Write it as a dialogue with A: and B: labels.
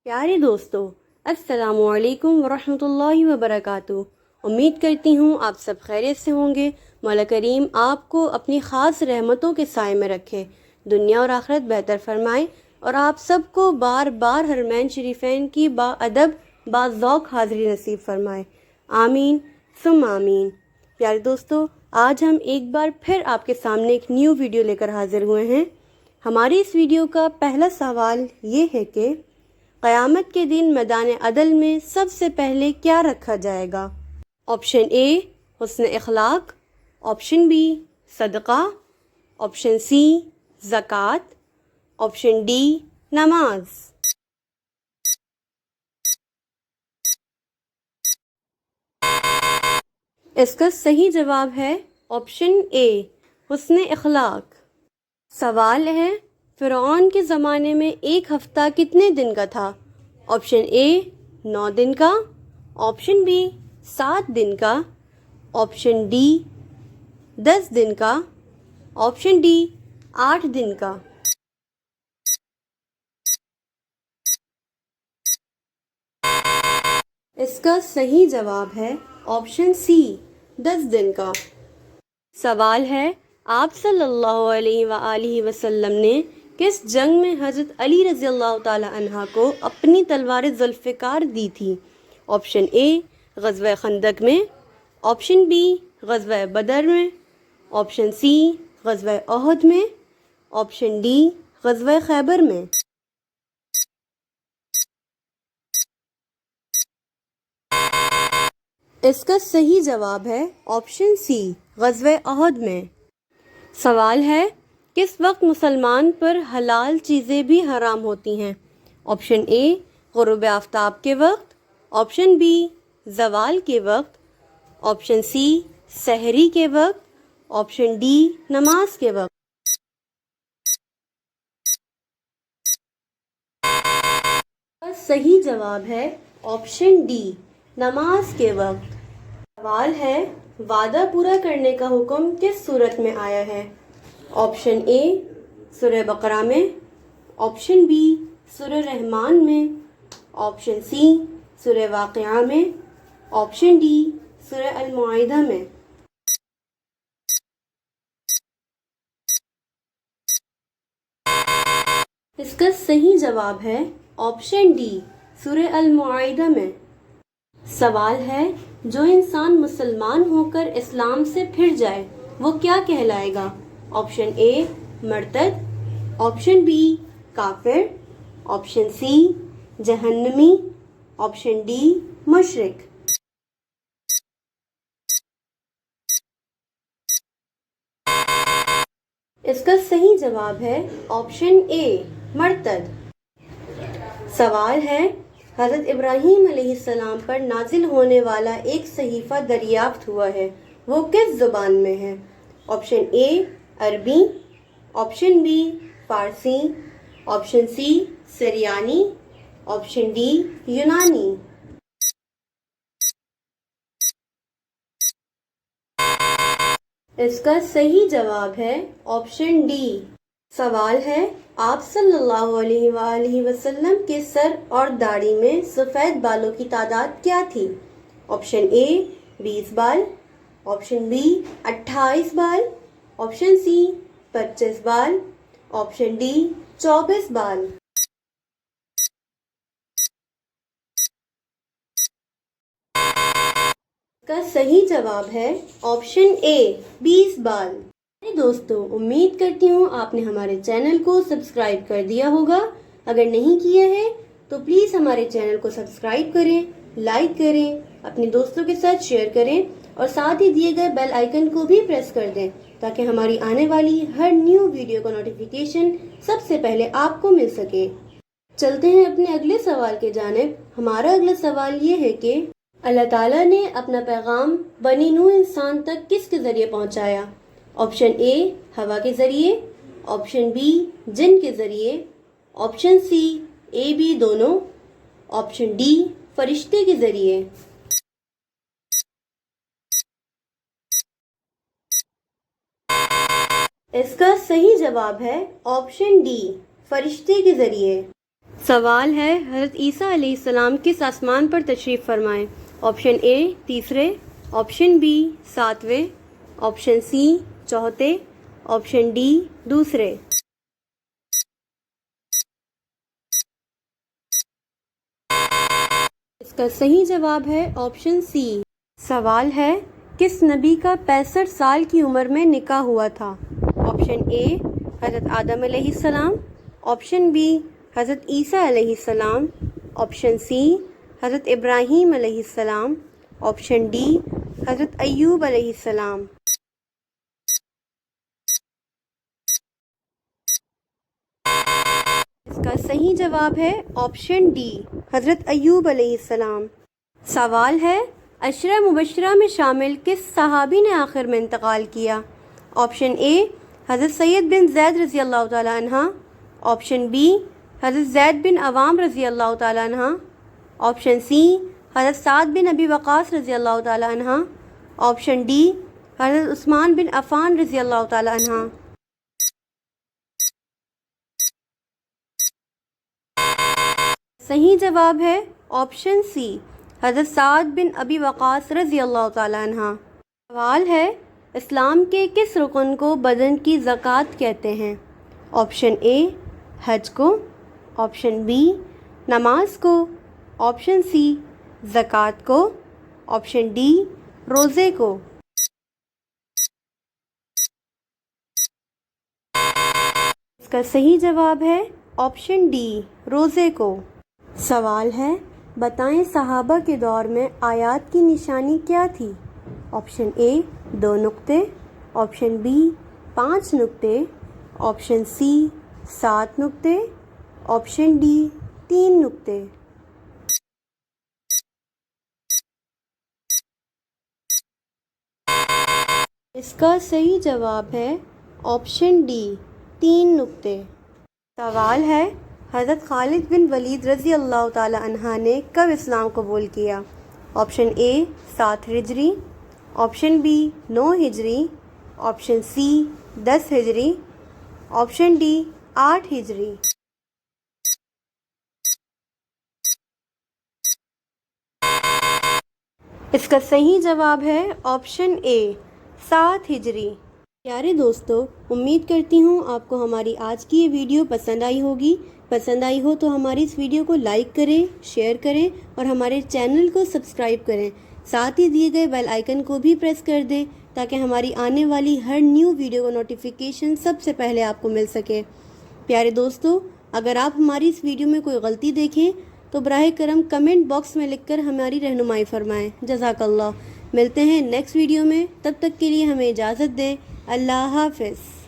A: प्यारे दोस्तों, अस्सलामु अलैकुम वरहमतुल्लाहि वबरकातुहू। उम्मीद करती हूँ आप सब खैरियत से होंगे। मौला करीम आपको अपनी ख़ास रहमतों के साए में रखे, दुनिया और आखिरत बेहतर फरमाए और आप सबको बार बार हरमैन शरीफैन की बाअदब बाज़ौक़ हाज़िरी नसीब फरमाए। आमीन सुम आमीन। प्यारे दोस्तों, आज हम एक बार फिर आपके सामने एक न्यू वीडियो लेकर हाजिर हुए हैं। हमारी इस वीडियो का पहला सवाल ये है कि क़यामत के दिन मैदान अदल में सबसे पहले क्या रखा जाएगा? ऑप्शन ए हुस्न इखलाक, ऑप्शन बी सदका, ऑप्शन सी ज़कात, ऑप्शन डी नमाज। इसका सही जवाब है ऑप्शन ए हुस्न इखलाक। सवाल है, फ़िरऔन के ज़माने में एक हफ़्ता कितने दिन का था? ऑप्शन ए 9 दिन का, ऑप्शन बी 7 दिन का, ऑप्शन डी 10 दिन का, ऑप्शन डी 8 दिन का। इसका सही जवाब है ऑप्शन सी 10 दिन का। सवाल है, आप सल्लल्लाहु अलैहि वसल्लम ने किस जंग में हज़रत अली रज़ी अल्लाह ताला अन्हा को अपनी तलवार ज़ुल्फ़िकार दी थी? ऑप्शन ए ग़ज़वा खंदक में, ऑप्शन बी ग़ज़वा बदर में, ऑप्शन सी ग़ज़वा उहद में, ऑप्शन डी ग़ज़वा खैबर में। इसका सही जवाब है ऑप्शन सी ग़ज़वा उहद में। सवाल है, किस वक्त मुसलमान पर हलाल चीज़ें भी हराम होती हैं? ऑप्शन ए ग़ुरूब आफ्ताब के वक्त, ऑप्शन बी ज़वाल के वक्त, ऑप्शन सी सहरी के वक्त, ऑप्शन डी नमाज के वक्त। सही जवाब है ऑप्शन डी नमाज के वक्त। सवाल है, वादा पूरा करने का हुक्म किस सूरत में आया है? ऑप्शन ए सूरह बकरा में, ऑप्शन बी सूरह रहमान में, ऑप्शन सी सूरह वाक़िआ में, ऑप्शन डी सूरह अल माइदा में। इसका सही जवाब है ऑप्शन डी सूरह अल माइदा में। सवाल है, जो इंसान मुसलमान होकर इस्लाम से फिर जाए वो क्या कहलाएगा? ऑप्शन ए मर्तद, ऑप्शन बी काफिर, ऑप्शन सी जहन्नमी, ऑप्शन डी मुशरिक। इसका सही जवाब है ऑप्शन ए मर्तद। सवाल है, हज़रत इब्राहीम अलैहिस्सलाम पर नाजिल होने वाला एक सहीफ़ा दरियाफ्त हुआ है, वो किस ज़ुबान में है? ऑप्शन ए अरबी, ऑप्शन बी फ़ारसी, ऑप्शन सी सिरियानी, ऑप्शन डी यूनानी। इसका सही जवाब है ऑप्शन डी। सवाल है, आप सल्लल्लाहु अलैहि वसल्लम के सर और दाढ़ी में सफ़ेद बालों की तादाद क्या थी? ऑप्शन ए 20 बाल, ऑप्शन बी 28 बाल, ऑप्शन सी 25 बाल, ऑप्शन डी 24 बाल। इसका सही जवाब है ऑप्शन ए 20 बाल। दोस्तों, उम्मीद करती हूँ आपने हमारे चैनल को सब्सक्राइब कर दिया होगा। अगर नहीं किया है तो प्लीज़ हमारे चैनल को सब्सक्राइब करें, लाइक करें, अपने दोस्तों के साथ शेयर करें और साथ ही दिए गए बेल आइकन को भी प्रेस कर दें ताकि हमारी आने वाली हर न्यू वीडियो का नोटिफिकेशन सबसे पहले आपको मिल सके। चलते हैं अपने अगले सवाल के जानिब। हमारा अगला सवाल ये है कि अल्लाह ताला ने अपना पैगाम बनी नूह इंसान तक किसके ज़रिए पहुँचाया? ऑप्शन ए हवा के ज़रिए, ऑप्शन बी जिन के ज़रिए, ऑप्शन सी ए बी दोनों, ऑप्शन डी फरिश्ते के ज़रिए। इसका सही जवाब है ऑप्शन डी फरिश्ते के ज़रिए। سوال ہے حضرت عیسیٰ علیہ السلام کس آسمان پر تشریف فرمائے؟ آپشن اے تیسرے، آپشن بی ساتویں، آپشن سی چوتھے، آپشن ڈی دوسرے۔ اس کا صحیح جواب ہے آپشن سی۔ سوال ہے کس نبی کا 65 سال کی عمر میں نکاح ہوا تھا؟ آپشن اے حضرت آدم علیہ السلام، آپشن بی حضرت عیسیٰ علیہ السلام، آپشن سی حضرت ابراہیم علیہ السلام، آپشن ڈی حضرت ایوب علیہ السلام۔ اس کا صحیح جواب ہے آپشن ڈی حضرت ایوب علیہ السلام۔ سوال ہے عشرہ مبشرہ میں شامل کس صحابی نے آخر میں انتقال کیا؟ آپشن اے حضرت سید بن زید رضی اللہ تعالیٰ عنہ، آپشن بی حضرت زید بن عوام رضی اللہ تعالیٰ عنہ، آپشن سی حضرت سعد بن ابی وقاص رضی اللہ تعالیٰ عنہ، آپشن ڈی حضرت عثمان بن عفان رضی اللہ تعالیٰ عنہ۔ صحیح جواب ہے آپشن سی حضرت سعد بن ابی وقاص رضی اللہ تعالیٰ عنہ۔ سوال ہے اسلام کے کس رکن کو بدن کی زکوٰۃ کہتے ہیں؟ آپشن اے حج کو، آپشن بی نماز کو، آپشن سی زکوٰۃ کو، آپشن ڈی روزے کو۔ اس کا صحیح جواب ہے آپشن ڈی روزے کو۔ سوال ہے بتائیں صحابہ کے دور میں آیات کی نشانی کیا تھی؟ آپشن اے 2 نقطے، آپشن بی 5 نقطے، آپشن سی 7 نقطے، آپشن ڈی 3 نقطے۔ اس کا صحیح جواب ہے آپشن ڈی 3 نقطے۔ سوال ہے حضرت خالد بن ولید رضی اللہ تعالی عنہ نے کب اسلام قبول کیا؟ آپشن اے 7 ہجری، آپشن بی 9 ہجری، آپشن سی 10 ہجری، آپشن ڈی 8 ہجری۔ اس کا صحیح جواب ہے آپشن اے 7 ہجری۔ پیارے دوستو، امید کرتی ہوں آپ کو ہماری آج کی یہ ویڈیو پسند آئی ہوگی۔ پسند آئی ہو تو ہماری اس ویڈیو کو لائک کریں، شیئر کریں اور ہمارے چینل کو سبسکرائب کریں۔ ساتھ ہی دیے گئے بیل آئیکن کو بھی پریس کر دیں تاکہ ہماری آنے والی ہر نیو ویڈیو کا نوٹیفیکیشن سب سے پہلے آپ کو مل سکے۔ پیارے دوستو، اگر آپ ہماری اس ویڈیو میں کوئی غلطی دیکھیں تو براہ کرم کمنٹ باکس میں لکھ کر ہماری رہنمائی فرمائیں۔ جزاک اللہ۔ ملتے ہیں نیکسٹ ویڈیو میں، تب تک کے لیے ہمیں اجازت دیں۔ اللہ حافظ۔